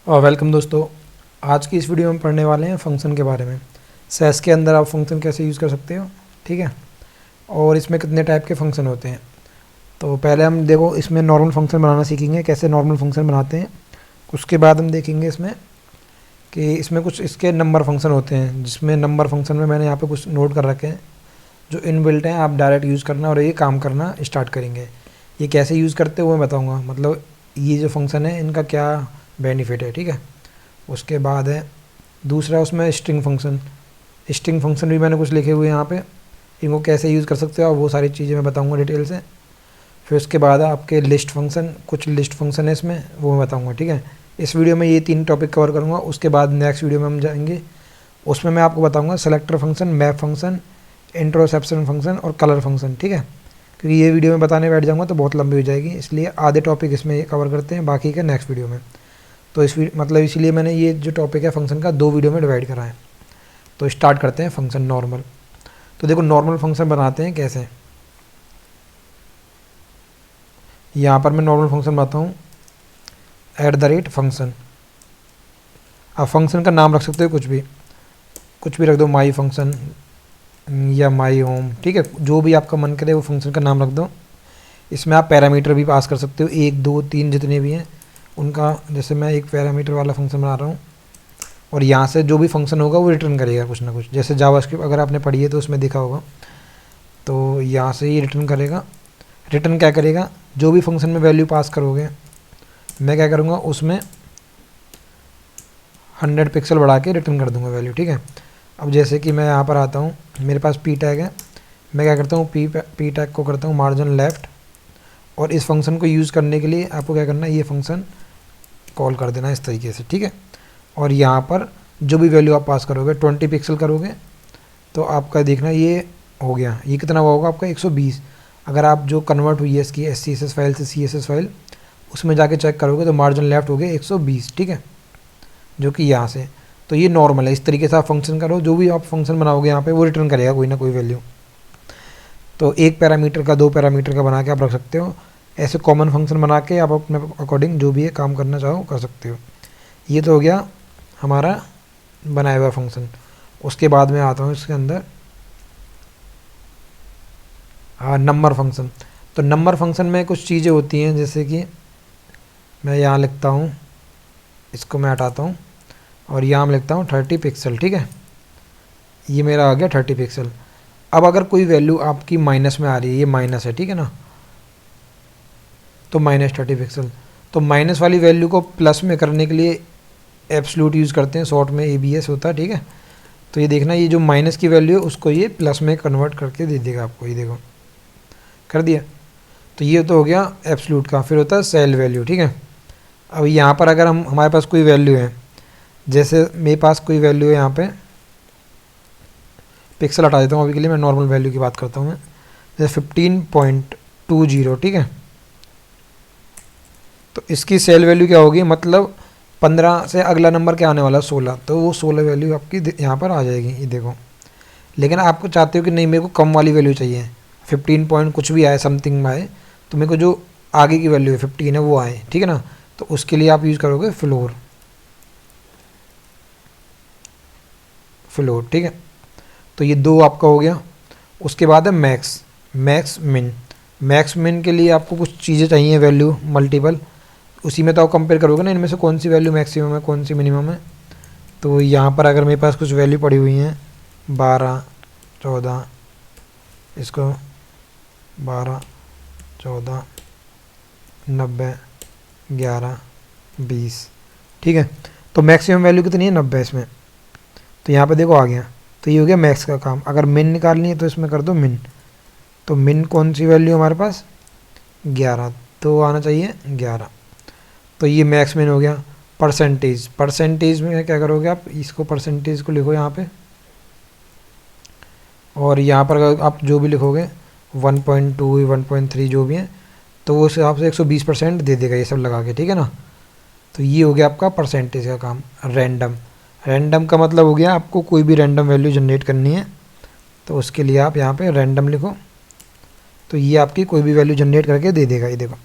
और वेलकम दोस्तों। आज की इस वीडियो में पढ़ने वाले हैं फंक्शन के बारे में। सैस के अंदर आप फंक्शन कैसे यूज़ कर सकते हो, ठीक है, और इसमें कितने टाइप के फंक्शन होते हैं। तो पहले हम देखो इसमें नॉर्मल फंक्शन बनाना सीखेंगे, कैसे नॉर्मल फंक्शन बनाते हैं। उसके बाद हम देखेंगे इसमें कि इसमें कुछ इसके नंबर फंक्शन होते हैं, जिसमें नंबर फंक्शन में मैंने यहाँ पर कुछ नोट कर रखे हैं जो इनबिल्ट हैं। आप डायरेक्ट यूज़ करना और ये काम करना स्टार्ट करेंगे। ये कैसे यूज़ करते हैं वो मैं बताऊँगा, मतलब ये जो फंक्शन है इनका क्या बेनिफिट है, ठीक है। उसके बाद है दूसरा उसमें स्ट्रिंग फंक्शन। स्ट्रिंग फंक्शन भी मैंने कुछ लिखे हुए हैं यहाँ पे, इनको कैसे यूज़ कर सकते हो वो सारी चीज़ें मैं बताऊँगा डिटेल से। फिर उसके बाद है आपके लिस्ट फंक्शन, कुछ लिस्ट फंक्शन है इसमें, वो मैं बताऊँगा, ठीक है। इस वीडियो में ये 3 टॉपिक कवर करूँगा। उसके बाद नेक्स्ट वीडियो में हम जाएंगे, उसमें मैं आपको बताऊँगा selector function, map function, interception function और कलर फंक्शन, ठीक है। क्योंकि ये वीडियो में बताने बैठ जाऊँगा तो बहुत लंबी हो जाएगी, इसलिए आधे टॉपिक इसमें कवर करते हैं, बाकी का नेक्स्ट वीडियो में। तो मतलब इसीलिए मैंने ये जो टॉपिक है फंक्शन का 2 वीडियो में डिवाइड करा है। तो स्टार्ट करते हैं फंक्शन नॉर्मल। तो देखो नॉर्मल फंक्शन बनाते हैं कैसे। यहाँ पर मैं नॉर्मल फंक्शन बनाता हूँ @फंक्शन। आप फंक्शन का नाम रख सकते हो, कुछ भी रख दो, माई फंक्शन या माई होम, ठीक है। जो भी आपका मन करे वो फंक्शन का नाम रख दो। इसमें आप पैरामीटर भी पास कर सकते हो, 1 2 3 जितने भी हैं उनका। जैसे मैं एक पैरामीटर वाला फंक्शन बना रहा हूँ और यहाँ से जो भी फंक्शन होगा वो रिटर्न करेगा कुछ ना कुछ। जैसे जावास्क्रिप्ट अगर आपने पढ़ी है तो उसमें देखा होगा, तो यहाँ से ये रिटर्न करेगा। रिटर्न क्या करेगा, जो भी फंक्शन में वैल्यू पास करोगे मैं क्या करूँगा उसमें 100 पिक्सल बढ़ा के रिटर्न कर दूँगा वैल्यू, ठीक है। अब जैसे कि मैं यहाँ पर आता हूँ, मेरे पास पी टैग है, मैं क्या करता हूँ पी टैग को करता हूँ मार्जिन लेफ़्ट। और इस फंक्शन को यूज़ करने के लिए आपको क्या करना है, ये फंक्शन कॉल कर देना इस तरीके से, ठीक है। और यहाँ पर जो भी वैल्यू आप पास करोगे 20 पिक्सल करोगे तो आपका देखना ये हो गया। ये कितना हुआ होगा आपका 120। अगर आप जो कन्वर्ट हुई है इसकी SCSS फाइल से CSS फाइल, उसमें जाके चेक करोगे तो मार्जिन लेफ्ट हो गया 120, ठीक है, जो कि यहाँ से। तो ये नॉर्मल है, इस तरीके से आप फंक्शन करो। जो भी आप फंक्शन बनाओगे यहाँ पर वो रिटर्न करेगा कोई ना कोई वैल्यू। तो 1 पैरामीटर का 2 पैरामीटर का बना के आप रख सकते हो। ऐसे कॉमन फंक्शन बना के आप अपने अकॉर्डिंग जो भी है काम करना चाहो कर सकते हो। ये तो हो गया हमारा बनाया हुआ फंक्शन। उसके बाद में आता हूँ इसके अंदर नंबर फंक्शन। तो नंबर फंक्शन में कुछ चीज़ें होती हैं, जैसे कि मैं यहाँ लिखता हूँ, इसको मैं हटाता हूँ और यहाँ मैं लिखता हूँ 30 पिक्सल, ठीक है। ये मेरा आ गया 30 पिक्सल। अब अगर कोई वैल्यू आपकी माइनस में आ रही है, ये माइनस है, ठीक है ना, तो -30 पिक्सल। तो माइनस वाली वैल्यू को प्लस में करने के लिए एब्सोल्यूट यूज़ करते हैं, शॉर्ट में ABS होता है, ठीक है। तो ये देखना, ये जो माइनस की वैल्यू है उसको ये प्लस में कन्वर्ट करके दे देगा आपको। ये देखो कर दिया। तो ये तो हो गया एब्सोल्यूट का। फिर होता है सेल वैल्यू, ठीक है। अब यहाँ पर अगर हमारे पास कोई वैल्यू है, जैसे मेरे पास कोई वैल्यू है, यहाँ पे पिक्सल हटा देता हूँ अभी के लिए, मैं नॉर्मल वैल्यू की बात करता हूँ मैं, जैसे 15.20, ठीक है। तो इसकी सेल वैल्यू क्या होगी, मतलब 15 से अगला नंबर क्या आने वाला 16, तो वो 16 वैल्यू आपकी यहाँ पर आ जाएगी, ये देखो। लेकिन आपको चाहते हो कि नहीं मेरे को कम वाली वैल्यू चाहिए, 15 पॉइंट कुछ भी आए, समथिंग में आए, तो मेरे को जो आगे की वैल्यू है 15 है वो आए, ठीक है ना। तो उसके लिए आप यूज़ करोगे फ्लोर, ठीक है। तो ये 2 आपका हो गया। उसके बाद है मैक्स मिन के लिए आपको कुछ चीज़ें चाहिए, वैल्यू मल्टीपल। उसी में तो आप कंपेयर करोगे ना, इनमें से कौन सी वैल्यू मैक्सिमम है कौन सी मिनिमम है। तो यहाँ पर अगर मेरे पास कुछ वैल्यू पड़ी हुई हैं 12 14, इसको 12 14 90 11 20, ठीक है। तो मैक्सिमम वैल्यू कितनी है 90 इसमें। तो यहाँ पे देखो आ गया। तो ये हो गया मैक्स का काम। अगर मिन निकालनी है तो इसमें कर दो मिन। तो मिन कौन सी वैल्यू हमारे पास 11, तो आना चाहिए 11। तो ये मैक्स मिन हो गया। परसेंटेज में क्या करोगे आप, इसको परसेंटेज को लिखो यहाँ पे, और यहाँ पर अगर आप जो भी लिखोगे 1.2 1.3 जो भी है, तो वो उस हिसाब से 120% दे देगा ये सब लगा के, ठीक है ना। तो ये हो गया आपका परसेंटेज का काम। रैंडम का मतलब हो गया आपको कोई भी रैंडम वैल्यू जनरेट करनी है, तो उसके लिए आप यहाँ पे रैंडम लिखो, तो ये आपकी कोई भी वैल्यू जनरेट करके दे देगा। ये देखो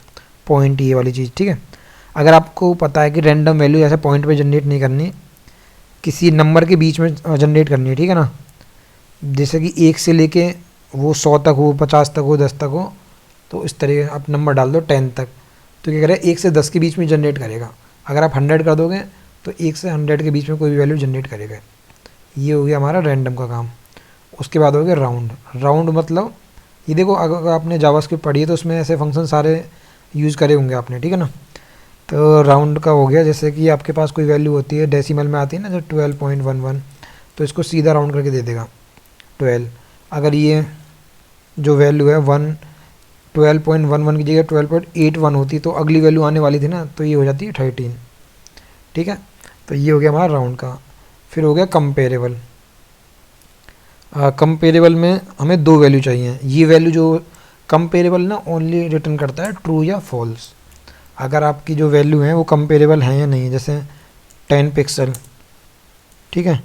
पॉइंट, ये वाली चीज़, ठीक है। अगर आपको पता है कि रैंडम वैल्यू ऐसे पॉइंट पे जनरेट नहीं करनी, किसी नंबर के बीच में जनरेट करनी है, ठीक है ना, जैसे कि 1 से लेके वो 100 तक हो, 50 तक हो, 10 तक हो, तो इस तरीके आप नंबर डाल दो 10 तक, तो क्या करेगा 1 से 10 के बीच में जनरेट करेगा। अगर आप 100 कर दोगे तो 1 से 100 के बीच में कोई भी वैल्यू जनरेट करेगा। ये हो गया हमारा रैंडम का काम। उसके बाद हो गया राउंड। राउंड मतलब ये देखो, अगर आपने जावास्क्रिप्ट पढ़ी है तो उसमें ऐसे फंक्शन सारे यूज़ करे होंगे आपने, ठीक है ना। तो राउंड का हो गया, जैसे कि आपके पास कोई वैल्यू होती है डेसिमल में आती है ना, जो 12.11, तो इसको सीधा राउंड करके दे देगा 12। अगर ये जो वैल्यू है 12.11 की जगह 12.81 होती तो अगली वैल्यू आने वाली थी ना, तो ये हो जाती है 13, ठीक है। तो ये हो गया हमारा राउंड का। फिर हो गया कंपेरेबल। कंपेरेबल में हमें 2 वैल्यू चाहिए। ये वैल्यू जो कंपेरेबल ना ओनली रिटर्न करता है ट्रू या फॉल्स, अगर आपकी जो वैल्यू है वो कंपेरेबल है या नहीं। जैसे 10 पिक्सल, ठीक है।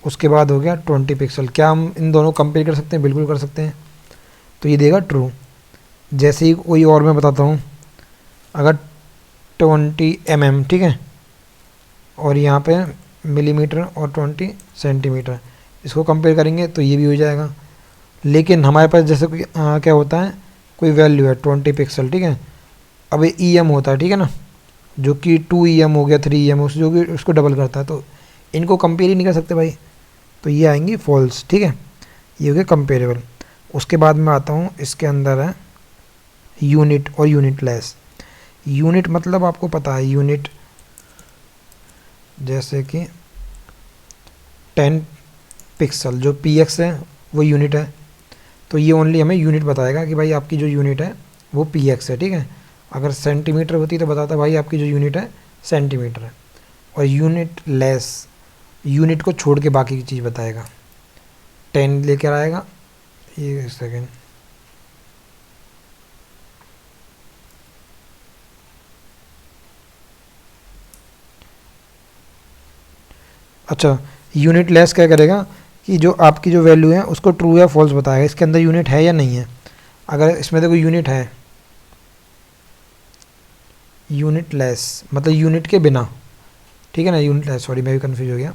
उसके बाद हो गया 20 पिक्सल। क्या हम इन दोनों कंपेयर कर सकते हैं? बिल्कुल कर सकते हैं। तो ये देगा ट्रू। जैसे ही कोई और मैं बताता हूँ, अगर 20 mm, ठीक है, और यहाँ पे मिलीमीटर और 20 सेंटीमीटर, इसको कंपेयर करेंगे तो ये भी हो जाएगा। लेकिन हमारे पास जैसे कोई क्या होता है, कोई वैल्यू है 20 पिक्सल, ठीक है। अब ये EM होता है, ठीक है ना, जो कि 2 EM हो गया, 3 EM, जो कि उसको डबल करता है, तो इनको कंपेयर ही नहीं कर सकते भाई, तो ये आएंगी फॉल्स, ठीक है। ये हो गया कंपेरेबल। उसके बाद में आता हूँ, इसके अंदर है यूनिट और यूनिटलेस। यूनिट मतलब आपको पता है, यूनिट जैसे कि 10 पिक्सल, जो px है वो यूनिट है, तो ये ओनली हमें यूनिट बताएगा कि भाई आपकी जो यूनिट है वो px है, ठीक है। अगर सेंटीमीटर होती तो बताता भाई आपकी जो यूनिट है सेंटीमीटर है। और यूनिट लेस, यूनिट को छोड़ के बाकी की चीज़ बताएगा। 10 लेकर आएगा, ये सेकेंड, अच्छा, यूनिट लेस क्या करेगा कि जो आपकी जो वैल्यू है उसको ट्रू या फॉल्स बताएगा, इसके अंदर यूनिट है या नहीं है। अगर इसमें देखो यूनिट है, यूनिट लेस मतलब यूनिट के बिना, ठीक है ना, यूनिट लेस, सॉरी मैं भी कन्फ्यूज हो गया,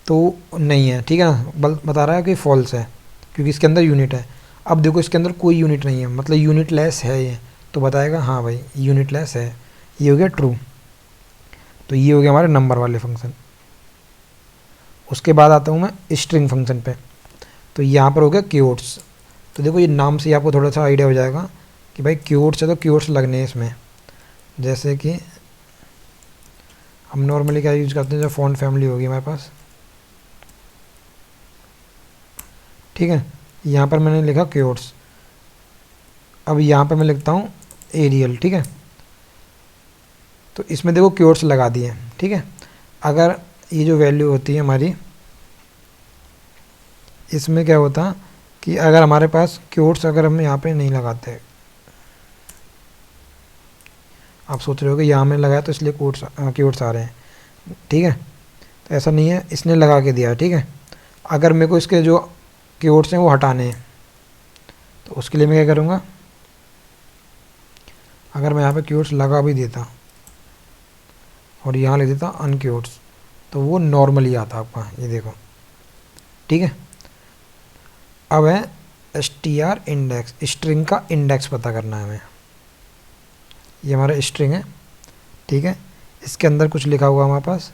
तो नहीं है, ठीक है ना, बता रहा है कि फॉल्स है क्योंकि इसके अंदर यूनिट है। अब देखो इसके अंदर कोई यूनिट नहीं है, मतलब यूनिट लेस है ये, तो बताएगा हाँ भाई यूनिट लेस है। ये हो गया ट्रू। तो ये हो गया हमारे नंबर वाले फंक्शन। उसके बाद आता हूँ मैं स्ट्रिंग फंक्शन पे। तो यहाँ पर हो गया कीवर्ड्स। तो देखो ये नाम से ही आपको थोड़ा सा आइडिया हो जाएगा कि भाई कीवर्ड्स है तो कीवर्ड्स लगने हैं इसमें। जैसे कि हम नॉर्मली क्या यूज़ करते हैं, जो फ़ॉन्ट फैमिली होगी हमारे पास, ठीक है। यहाँ पर मैंने लिखा कीवर्ड्स। अब यहाँ पर मैं लिखता हूँ एरियल, ठीक है। तो इसमें देखो कीवर्ड्स लगा दिए, ठीक है। अगर ये जो वैल्यू होती है हमारी, इसमें क्या होता कि अगर हमारे पास कीवर्ड्स अगर हम यहाँ पे नहीं लगाते, आप सोच रहे हो कि यहाँ में लगाया तो इसलिए कीवर्ड्स आ रहे हैं, ठीक है। तो ऐसा नहीं है, इसने लगा के दिया है, ठीक है। अगर मेरे को इसके जो कीवर्ड्स हैं वो हटाने हैं, तो उसके लिए मैं क्या करूँगा, अगर मैं यहाँ पे कीवर्ड्स लगा भी देता और यहाँ लिख देता अनकीवर्ड्स, तो वो नॉर्मली आता आपका, ये देखो, ठीक है। अब है str इंडेक्स, स्ट्रिंग का इंडेक्स पता करना है हमें। ये हमारा स्ट्रिंग है, ठीक है। इसके अंदर कुछ लिखा हुआ हमारे पास,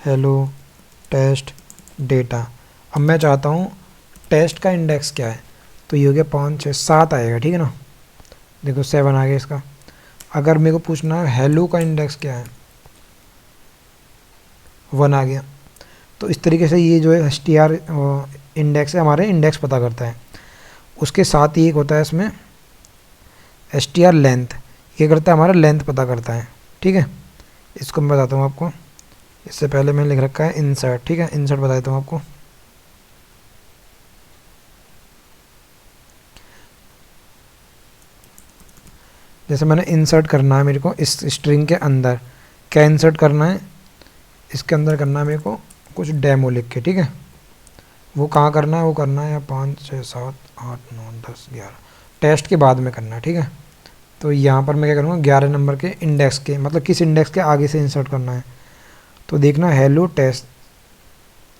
हेलो टेस्ट डेटा। अब मैं चाहता हूँ टेस्ट का इंडेक्स क्या है, तो ये हो गया 5 6 7 आएगा, ठीक है ना। देखो 7 आ गया इसका। अगर मेरे को पूछना है हेलो का इंडेक्स क्या है, 1 आ गया। तो इस तरीके से ये जो है str इंडेक्स है, हमारे इंडेक्स पता करता है। उसके साथ ही एक होता है इसमें str लेंथ, ये करता है हमारा लेंथ पता करता है, ठीक है। इसको मैं बताता हूँ आपको। इससे पहले मैंने लिख रखा है इंसर्ट, ठीक है। इंसर्ट बता देता हूँ आपको। जैसे मैंने इंसर्ट करना है मेरे को इस स्ट्रिंग के अंदर, क्या इंसर्ट करना है, इसके अंदर करना है मेरे को कुछ डेमो लिख के, ठीक है। वो कहाँ करना है, वो करना है 5 6 7 8 9 10 11 टेस्ट के बाद में करना है, ठीक है। तो यहाँ पर मैं क्या करूँगा 11 नंबर के इंडेक्स के, मतलब किस इंडेक्स के आगे से इंसर्ट करना है। तो देखना हेलो टेस्ट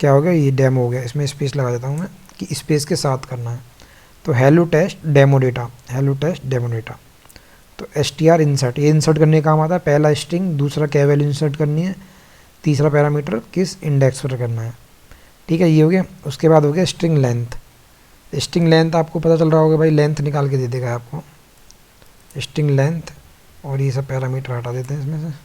क्या हो गया, ये डेमो हो गया, इसमें स्पेस लगा देता हूँ मैं कि स्पेस के साथ करना है। तो hello test demo data, hello test demo data. तो str इंसर्ट, ये इंसर्ट करने का काम आता है। पहला स्ट्रिंग, दूसरा क्या वैल्यू इंसर्ट करनी है, तीसरा पैरामीटर किस इंडेक्स पर करना है। ठीक है, ये हो गया। उसके बाद हो गया स्ट्रिंग लेंथ। स्ट्रिंग लेंथ आपको पता चल रहा होगा भाई, लेंथ निकाल के दे देगा आपको स्ट्रिंग लेंथ। और ये सब पैरामीटर हटा देते हैं इसमें से।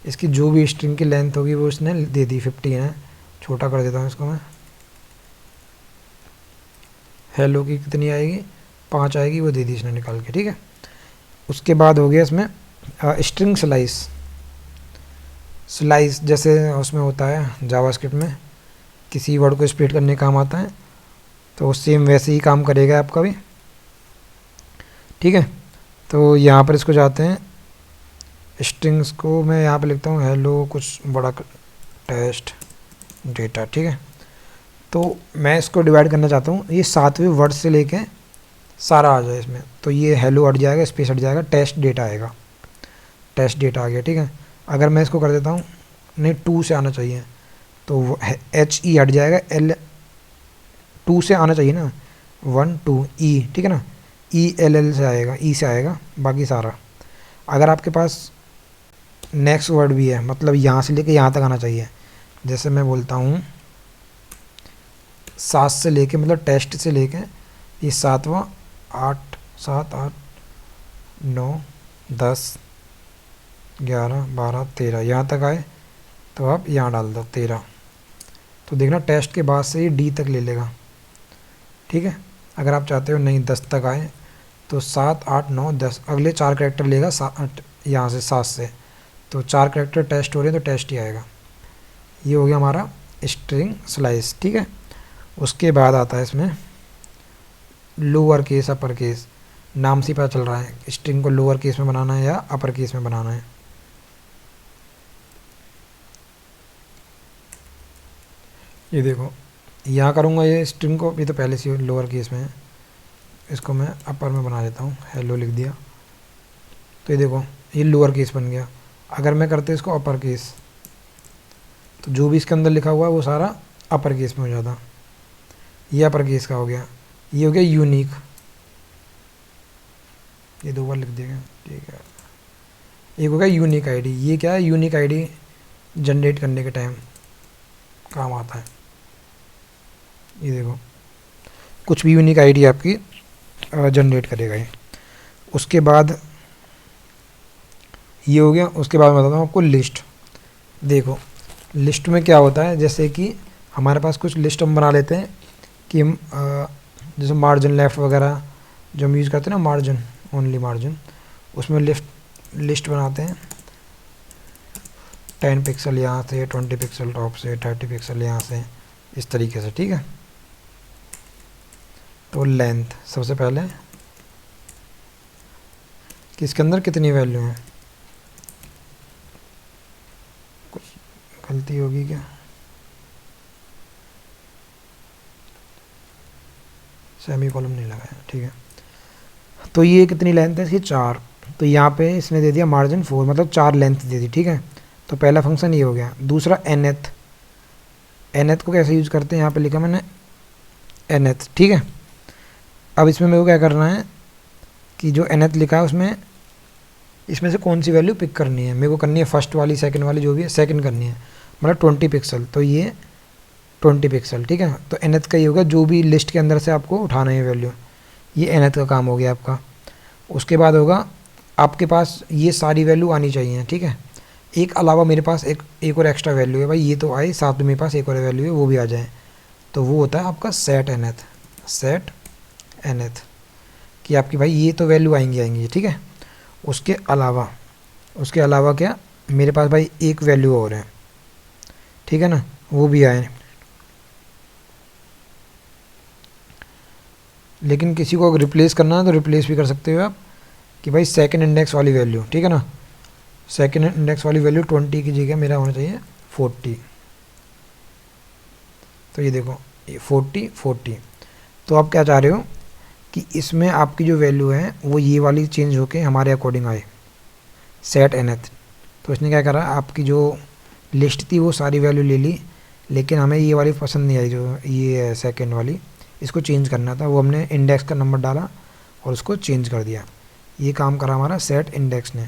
इसकी जो भी स्ट्रिंग की लेंथ होगी वो इसने दे दी, 15 है। छोटा कर देता हूँ इसको मैं। हेलो की कितनी आएगी, 5 आएगी, वो दे दी इसने निकाल के। ठीक है, उसके बाद हो गया इसमें स्ट्रिंग स्लाइस। स्लाइस जैसे उसमें होता है जावास्क्रिप्ट में, किसी वर्ड को स्प्लिट करने का काम आता है, तो सेम वैसे ही काम करेगा आपका भी। ठीक है, तो यहाँ पर इसको जाते हैं, स्ट्रिंग्स को मैं यहाँ पे लिखता हूँ हेलो कुछ बड़ा टेस्ट डेटा। ठीक है, तो मैं इसको डिवाइड करना चाहता हूँ, ये 7वें वर्ड से लेके सारा आ जाए इसमें। तो ये हेलो हट जाएगा, स्पेस हट जाएगा, टेस्ट डेटा आएगा, टेस्ट डेटा आ गया। ठीक है, अगर मैं इसको कर देता हूँ, नहीं 2 से आना चाहिए, तो HE हट जाएगा, L 2 से आना चाहिए ना, 1 2 E। ठीक है ना, ELL से आएगा, E से आएगा बाकी सारा। अगर आपके पास नेक्स्ट वर्ड भी है, मतलब यहाँ से लेके यहाँ तक आना चाहिए। जैसे मैं बोलता हूँ 7 से लेके, मतलब टेस्ट से लेके ये 7वां 8 7 8 9 10 11 12 13 यहाँ तक आए, तो आप यहाँ डाल दो 13। तो देखना टेस्ट के बाद से ये D तक ले लेगा। ठीक है, अगर आप चाहते हो नहीं 10 तक आए, तो 7 8 9 10 अगले 4 कैरेक्टर लेगा, यहाँ से 7 से, तो 4 कैरेक्टर टेस्ट हो रहे हैं तो टेस्ट ही आएगा। ये हो गया हमारा स्ट्रिंग स्लाइस। ठीक है, उसके बाद आता है इसमें लोअर केस अपर केस। नाम से पता चल रहा है स्ट्रिंग को लोअर केस में बनाना है या अपर केस में बनाना है। ये देखो यहाँ करूँगा ये स्ट्रिंग को, अभी तो पहले से लोअर केस में है, इसको मैं अपर में बना देता हूँ, हेलो लिख दिया। तो ये देखो ये लोअर केस बन गया। अगर मैं करते इसको अपर केस, तो जो भी इसके अंदर लिखा हुआ है वो सारा अपर केस में हो जाता। ये अपर केस का हो गया। ये हो गया यूनिक, ये 2 बार लिख देगा। ठीक है, एक हो गया यूनिक आईडी। ये क्या है, यूनिक आईडी जनरेट करने के टाइम काम आता है। ये देखो कुछ भी यूनिक आईडी आपकी जनरेट करेगा ये। उसके बाद ये हो गया। उसके बाद मैं बताता हूँ आपको लिस्ट। देखो लिस्ट में क्या होता है, जैसे कि हमारे पास कुछ लिस्ट हम बना लेते हैं कि हम जैसे मार्जिन लेफ़्ट वगैरह जो हम यूज़ करते हैं ना, मार्जिन ओनली मार्जिन, उसमें लिस्ट बनाते हैं 10 पिक्सल यहाँ से, 20 पिक्सल टॉप से, 30 पिक्सल यहाँ से, इस तरीके से। ठीक है, तो लेंथ सबसे पहले कि इसके अंदर कितनी वैल्यू है, कुछ गलती होगी क्या, सेमी कॉलम नहीं लगाया। ठीक है, तो ये कितनी लेंथ है इसकी, 4। तो यहाँ पे इसने दे दिया मार्जिन 4, मतलब 4 लेंथ दे दी। ठीक है, तो पहला फंक्शन ये हो गया। दूसरा nth, nth को कैसे यूज़ करते हैं, यहाँ पे लिखा मैंने nth। ठीक है, अब इसमें मेरे को क्या करना है कि जो nth लिखा है उसमें इसमें से कौन सी वैल्यू पिक करनी है। मेरे को करनी है फर्स्ट वाली, सेकंड वाली, जो भी है सेकंड करनी है, मतलब 20 पिक्सल। तो ये 20 पिक्सल। ठीक है, तो nth का ये होगा जो भी लिस्ट के अंदर से आपको उठाना है वैल्यू, ये nth का काम हो गया आपका। उसके बाद होगा आपके पास ये सारी वैल्यू आनी चाहिए। ठीक है, एक अलावा मेरे पास एक और एक्स्ट्रा वैल्यू है भाई, ये तो आई, साथ में मेरे पास एक और वैल्यू है वो भी आ जाए, तो वो होता है आपका सेट nth। सेट nth कि आपकी भाई ये तो वैल्यू आएंगी। ठीक है, उसके अलावा क्या, मेरे पास भाई एक वैल्यू और है। ठीक है ना, वो भी आए। लेकिन किसी को अगर रिप्लेस करना है तो रिप्लेस भी कर सकते हो आप कि भाई सेकंड इंडेक्स वाली वैल्यू। ठीक है ना, सेकंड इंडेक्स वाली वैल्यू 20 की जगह मेरा होना चाहिए 40। तो ये देखो ये 40 40। तो आप क्या चाह रहे हो कि इसमें आपकी जो वैल्यू है वो ये वाली चेंज होके हमारे अकॉर्डिंग आए, सेट nth। तो इसने क्या करा, आपकी जो लिस्ट थी वो सारी वैल्यू ले ली, लेकिन हमें ये वाली पसंद नहीं आई जो ये है सेकेंड वाली, इसको चेंज करना था। वो हमने इंडेक्स का नंबर डाला और उसको चेंज कर दिया। ये काम करा हमारा सेट इंडेक्स ने।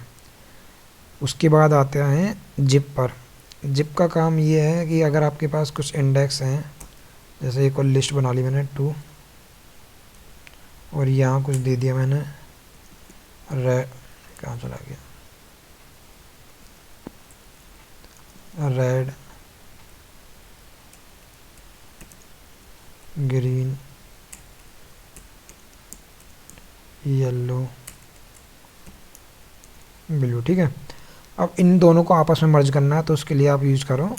उसके बाद आते हैं जिप पर। जिप का काम ये है कि अगर आपके पास कुछ इंडेक्स हैं, जैसे एक और लिस्ट बना ली मैंने 2, और यहाँ कुछ दे दिया मैंने कहाँ चला गया, रेड, ग्रीन, येलो, ब्लू। ठीक है, अब इन दोनों को आपस में मर्ज करना है, तो उसके लिए आप यूज़ करो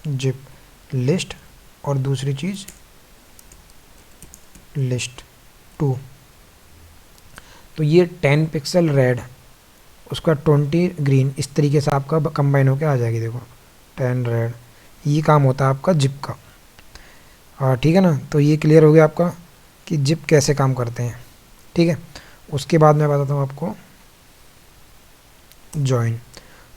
जिप लिस्ट और दूसरी चीज़ लिस्ट 2। तो ये 10 पिक्सल रेड, उसका 20 ग्रीन, इस तरीके से आपका कंबाइन होकर आ जाएगी। देखो 10 रेड, ये काम होता है आपका जिप का। ठीक है ना, तो ये क्लियर हो गया आपका कि जिप कैसे काम करते हैं। ठीक है, उसके बाद मैं बताता हूँ आपको जॉइन।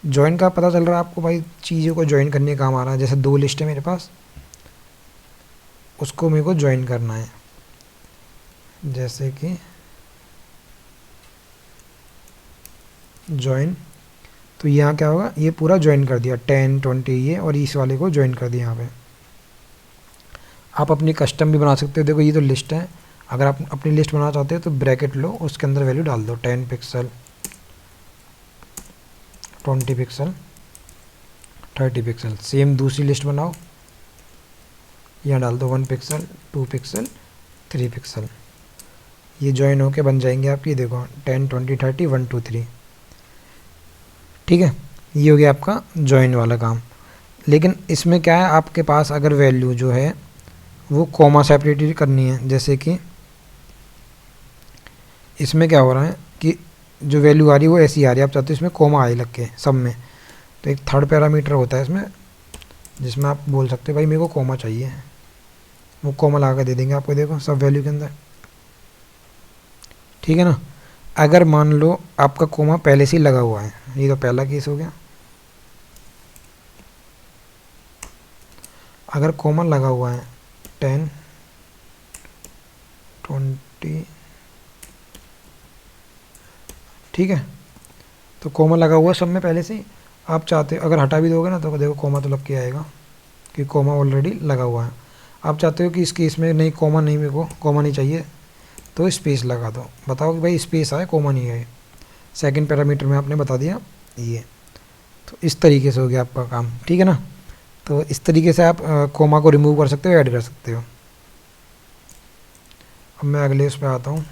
जॉइन का पता चल रहा है आपको भाई, चीज़ों को जॉइन करने का काम आ रहा है। जैसे 2 लिस्ट है मेरे पास, उसको मेरे को जॉइन करना है। जैसे कि जॉइन, तो यहाँ क्या होगा, ये पूरा जॉइन कर दिया 10 20 ये, और इस वाले को जॉइन कर दिया यहाँ पे। आप अपनी कस्टम भी बना सकते हो। देखो ये तो लिस्ट है, अगर आप अपनी लिस्ट बनाना चाहते हो तो ब्रैकेट लो, उसके अंदर वैल्यू डाल दो 10 पिक्सल, 20 पिक्सल, 30 पिक्सल। सेम दूसरी लिस्ट बनाओ, यहाँ डाल दो 1 पिक्सल, 2 पिक्सल, 3 पिक्सल। ये जॉइन होके बन जाएंगे आपकी। देखो 10 20 30 1 2 3। ठीक है, ये हो गया आपका जॉइन वाला काम। लेकिन इसमें क्या है, आपके पास अगर वैल्यू जो है वो कॉमा सेपरेटेड करनी है, जैसे कि इसमें क्या हो रहा है कि जो वैल्यू आ रही है वो ऐसी आ रही है, आप चाहते हो इसमें कॉमा आए लग के सब में। तो एक थर्ड पैरामीटर होता है इसमें, जिसमें आप बोल सकते हो भाई मेरे को कॉमा चाहिए, वो कॉमा लगा के दे देंगे आपको। देखो सब वैल्यू के अंदर। ठीक है ना, अगर मान लो आपका कॉमा पहले से ही लगा हुआ है, ये तो पहला केस हो गया। अगर कॉमा लगा हुआ है 10 20, ठीक है, तो कॉमा लगा हुआ सब में पहले से ही। आप चाहते हो अगर हटा भी दोगे ना तो देखो कॉमा तो लग के आएगा, कि कॉमा ऑलरेडी लगा हुआ है। आप चाहते हो कि इस केस में नहीं, कॉमा नहीं, मेरे को कॉमा नहीं चाहिए, तो स्पेस लगा दो। बताओ कि भाई स्पेस आए, कॉमा नहीं आए। सेकंड पैरामीटर में आपने बता दिया ये। तो इस तरीके से हो गया आपका काम। ठीक है ना, तो इस तरीके से आप कॉमा को रिमूव कर सकते हो, ऐड कर सकते हो। अब मैं अगले उस पर आता हूँ।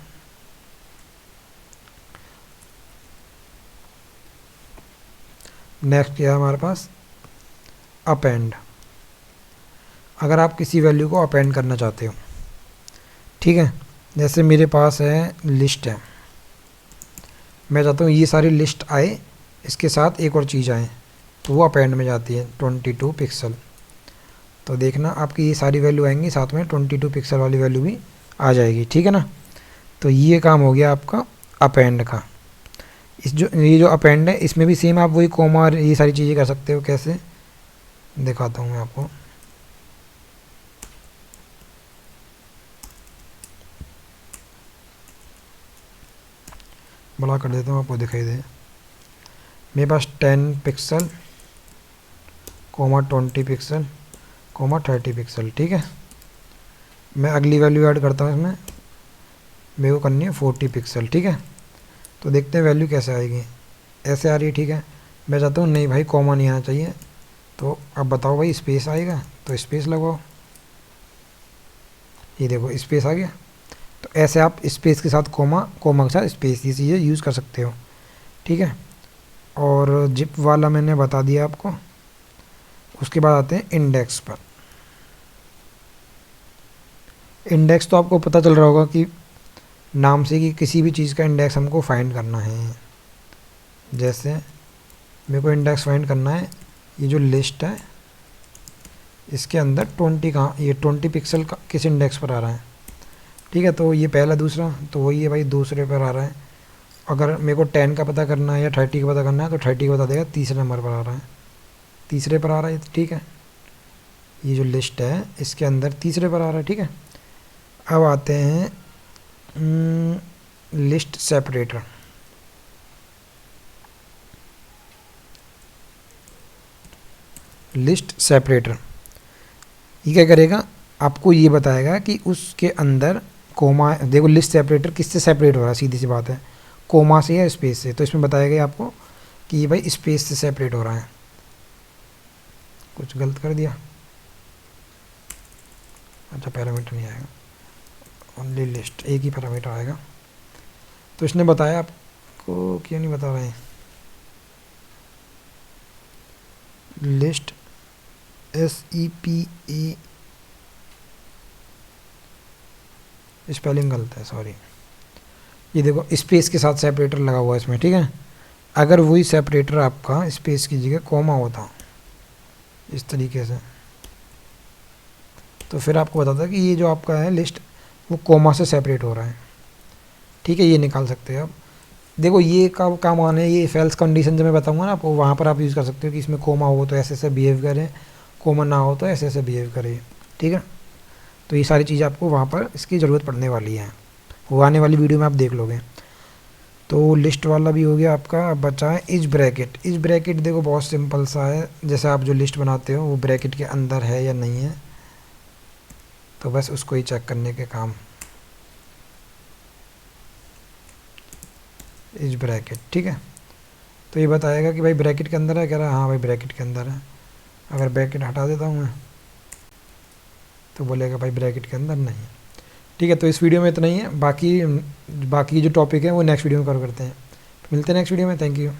नेक्स्ट क्या है हमारे पास, अपेंड। अगर आप किसी वैल्यू को अपेंड करना चाहते हो, ठीक है, जैसे मेरे पास है लिस्ट है, मैं चाहता हूँ ये सारी लिस्ट आए, इसके साथ एक और चीज़ आए, तो वो अपेंड में जाती है 22 पिक्सल। तो देखना आपकी ये सारी वैल्यू आएंगी, साथ में 22 पिक्सल वाली वैल्यू भी आ जाएगी। ठीक है ना, तो ये काम हो गया आपका अपेंड का। ये जो अपेंड है, इसमें भी सेम आप वही कॉमा और ये सारी चीज़ें कर सकते हो। कैसे दिखाता हूँ मैं आपको। बड़ा कर देता हूँ, आपको दिखाई दे। मेरे पास 10 pixel, comma 20 pixel, comma 30 pixel. ठीक है, मैं अगली वैल्यू ऐड करता हूँ इसमें, मेरे को करनी है 40 पिक्सल। ठीक है, तो देखते हैं वैल्यू कैसे आएगी। ऐसे आ रही है। ठीक है, मैं चाहता हूँ नहीं भाई कॉमा नहीं आना चाहिए, तो अब बताओ भाई स्पेस आएगा, तो स्पेस लगवाओ। ये देखो स्पेस आ गया। तो ऐसे आप स्पेस के साथ कॉमा, कॉमा के साथ स्पेस, ये चीज़ें यूज़ कर सकते हो। ठीक है, और जिप वाला मैंने बता दिया आपको। उसके बाद आते हैं इंडेक्स पर। इंडेक्स तो आपको पता चल रहा होगा कि नाम से, कि किसी भी चीज़ का इंडेक्स हमको फाइंड करना है। जैसे मेरे को इंडेक्स फाइंड करना है, ये जो लिस्ट है इसके अंदर 20 कहाँ, ये 20 पिक्सल का किस इंडेक्स पर आ रहा है, ठीक है। तो ये पहला दूसरा तो वही है भाई, दूसरे पर आ रहा है। अगर मेरे को 10 का पता करना है या 30 का पता करना है तो 30 का बता देगा, तीसरे नंबर पर आ रहा है, तीसरे पर आ रहा है, ठीक है। ये जो लिस्ट है इसके अंदर तीसरे पर आ रहा है, ठीक है। अब आते हैं लिस्ट सेपरेटर। लिस्ट सेपरेटर ये क्या करेगा, आपको ये बताएगा कि उसके अंदर कोमा, देखो लिस्ट सेपरेटर किससे सेपरेट हो रहा है, सीधी सी बात है, कोमा से या स्पेस से। तो इसमें बताएगा आपको कि ये भाई स्पेस से सेपरेट हो रहा है। कुछ गलत कर दिया, अच्छा पैरामीटर नहीं आएगा, ओनली लिस्ट एक ही पैरामीटर आएगा। तो इसने बताया आपको, क्यों नहीं बता रहे हैं, लिस्ट SEPA, स्पेलिंग गलत है सॉरी। ये देखो स्पेस के साथ सेपरेटर लगा हुआ है इसमें, ठीक है। अगर वही सेपरेटर आपका स्पेस की जगह कॉमा होता इस तरीके से, तो फिर आपको बताता कि ये जो आपका है लिस्ट वो कॉमा से सेपरेट हो रहा है, ठीक है। ये निकाल सकते हैं आप। देखो ये का काम आना है, ये फेल्स कंडीशन जो मैं बताऊंगा ना आपको, वहाँ पर आप यूज़ कर सकते हो कि इसमें कोमा हो तो ऐसे ऐसे बिहेव करें, कोमा ना हो तो ऐसे ऐसे बिहेव करें, ठीक है। तो ये सारी चीज़ें आपको वहाँ पर इसकी ज़रूरत पड़ने वाली है, वो आने वाली वीडियो में आप देख लोगे। तो लिस्ट वाला भी हो गया आपका। अब बचा है इज ब्रैकेट। इज ब्रैकेट देखो बहुत सिंपल सा है, जैसे आप जो लिस्ट बनाते हो वो ब्रैकेट के अंदर है या नहीं है, तो बस उसको ही चेक करने के काम। इज ब्रैकेट, ठीक है। तो ये बताएगा कि भाई ब्रैकेट के अंदर है, कह रहा है हाँ भाई ब्रैकेट के अंदर है। अगर ब्रैकेट हटा देता हूँ मैं तो बोलेगा भाई ब्रैकेट के अंदर नहीं है, ठीक है। तो इस वीडियो में इतना ही है, बाकी जो टॉपिक है वो नेक्स्ट वीडियो में कवर करते हैं। मिलते हैं नेक्स्ट वीडियो में, थैंक यू।